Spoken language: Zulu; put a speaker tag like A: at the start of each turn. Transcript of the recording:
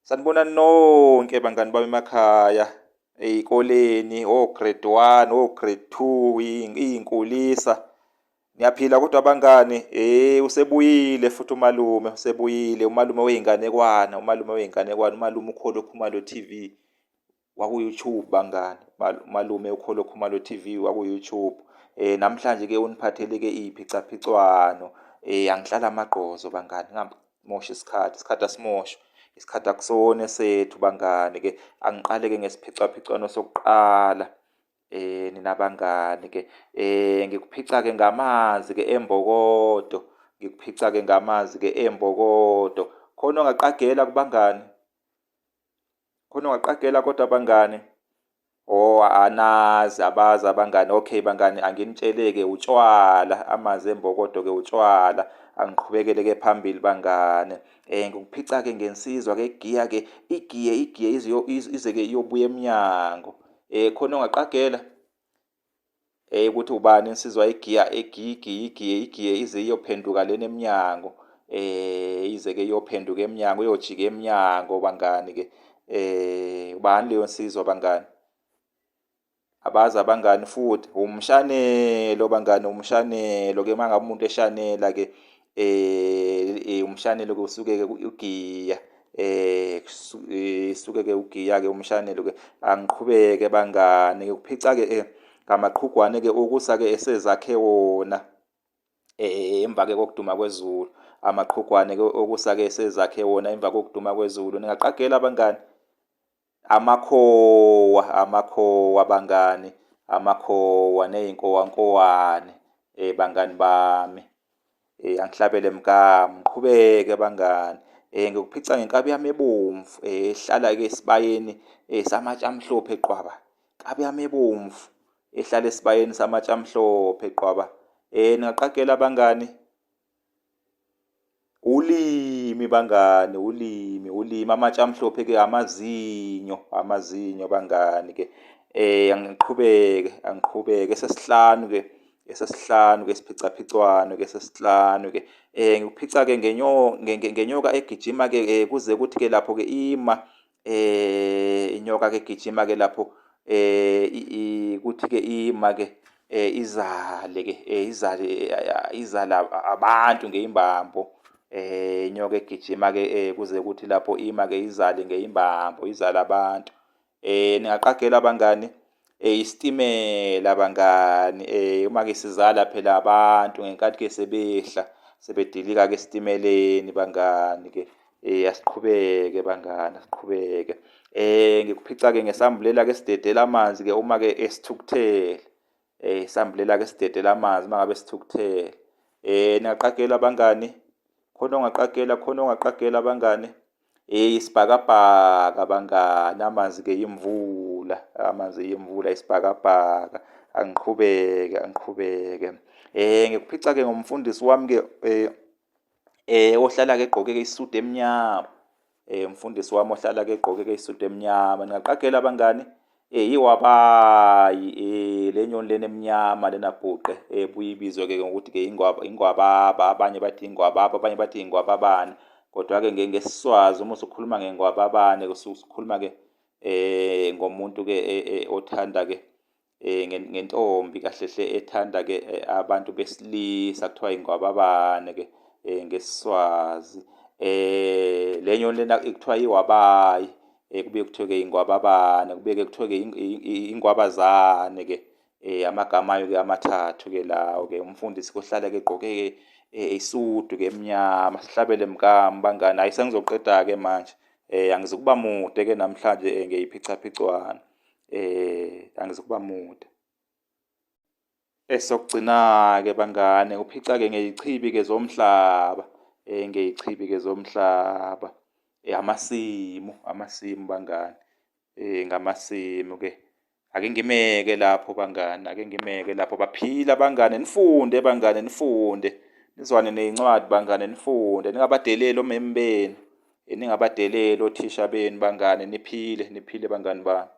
A: Sanibonani nonke bangani bami emakhaya, ey'koleni, o-grade 1, o-grade 2, iy'nkulisa. Niyaphila kodwa bangani? Usebuyile futhi umalume, usebuyile. Umalume wey'nganekwana, umalume wey'nganekwana, umalume uKhulokhu Khumalo TV waku-YouTube bangani. Umalume uKhulokhu Khumalo TV waku-YouTube. Namhlanje-ke uniphathele-ke iy'phicaphichwano. Angihlala amagqozo bangani, ngingamoshi isikhathi asimoshwa. Isikhathi akusona esethu bangani-ke. Angiqale-ke ngesiphicaphichwano sokuqala. Nina bangani-ke, ngikuphica-ke ngamanzi-ke embokodo, ngikuphica-ke ngamanzi-ke embokodo. Khona ongaqagela kubangani? Khona ongaqagela kodwa bangani? Anazi, abazi abangani. Okay bangani, anginitshele-ke utshwala, amanzi embokodo-ke utshwala. Angiqhubekele-ke phambili bangani. Ngikuphica-ke ngensizwa-ke igiya-ke, igiye ize-ke iyobuya emnyango. Khona ongaqagela? Ukuthi ubani insizwa igiye ize iyophenduka lena emnyango. Ize-ke iyophenduka emnyango, iyojika emnyango bangani-ke. Ubani leyo nsizwa bangani? Abazi abangani futhi? Umshanelo bangani, umshanelo-ke. Uma ngabe umuntu eshanela-ke, umshanelo-ke usuke-ke ugiya. Suke-ke ugiya-ke umshanelo-ke. Angiqhubeke bangani, ngikuphica-ke ngamaqhugwane-ke okusa-ke esezakhe wona. Emva-ke kokuduma kwezulu. Amaqhugwane-ke okusa-ke esezakhe wona emva kokuduma kwezulu. Ningaqagela bangani? Amakhowa bangani, amakhowa ney'nkowankowane bangani bami. Angihlabele mkami, ngiqhubeke bangani. Ngikuphica ngenkabi yami ebomvu, ehlala-ke esibayeni samatshe amhlophe qwaba. Inkabi yami ebomvu ehlala esibayeni samatshe amhlophe qwaba. Ningaqagela bangani? Ulimi bangani, ulimi. Amatshe amhlophe-ke amazinyo bangani-ke. Angiqhubeke. Esesihlanu-ke isiphicaphichwano-ke esesihlanu-ke. Ngikuphica-ke ngenyoka egijima-ke kuze kuthi-ke lapho-ke ima. Inyoka-ke egijima-ke lapho kuthi-ke ima-ke izale-ke, izale abantu ngey'mbambo. Inyoka egijima-ke kuze kuthi lapho ima-ke izale ngey'mbambo, izale abantu. Ningaqagela bangani? Isitimela bangani. Uma-ke sizala phela abantu ngenkathi-ke sebedilika-ke esitimeleni bangani-ke. Asiqhubeke bangani, asiqhubeke. Ngikuphica-ke ngesambulela-ke esidedela amanzi-ke uma-ke esithukuthele. Isambulela-ke esidedela amanzi uma ngabe sithukuthele. Ningaqagela bangani? Khona ongaqagela bangani? Isibhakabhaka bangani, amanzi-ke yimvula, isibhakabhaka. Angiqhubeke. Ngikuphica-ke ngomfundisi wami-ke ohlala-ke egqoke-ke isudu emnyama. Umfundisi wami ohlala-ke egqoke-ke isudu emnyama. Ningaqagela bangani? Iwabayi, le nyoni lena emnyama lena bhuqe. Ebuye ibizwe-ke ngokuthi-ke ingwababa, abanye bathi ingwababa, abanye bathi ingwababane. Kodwa-ke ngesiswazi uma usukhuluma ngengwababane usukhuluma-ke ngomuntu-ke othanda-ke ngentombi kahle hle ethanda-ke abantu besilisa kuthiwa ingwababane-ke ngesiswazi. Le nyoni lena kuthiwa iwabayi. Kubuye kuthiwe-ke ingwababane, kubuye-ke kuthiwe-ke ingwabazane-ke. Amagama ayo-ke amathathu-ke lawo-ke. Umfundisi ohlala-ke egqoke-ke isudu-ke emnyama. Sihlabele mkami bangani. Hhayi sengizoqeda-ke manje. Angizukuba mude-ke namhlanje ngeyiphicaphicwano. Angizukuba mude. Esokugcina-ke bangane, uphica-ke ngey'chibi-ke zomhlaba. Ngey'chibi-ke zomhlaba. Amasimu bangani. Ngamasimu-ke. Ake ngimeke lapho bangani, ake ngimeke lapho. Baphila bangane, nifunde bangane, nifunde. Nizwane ney'ncwadi bangane, nifunde. Ningabadeleli omem benu. Ningabadeleli othisha benu bangane, niphile bangani bami.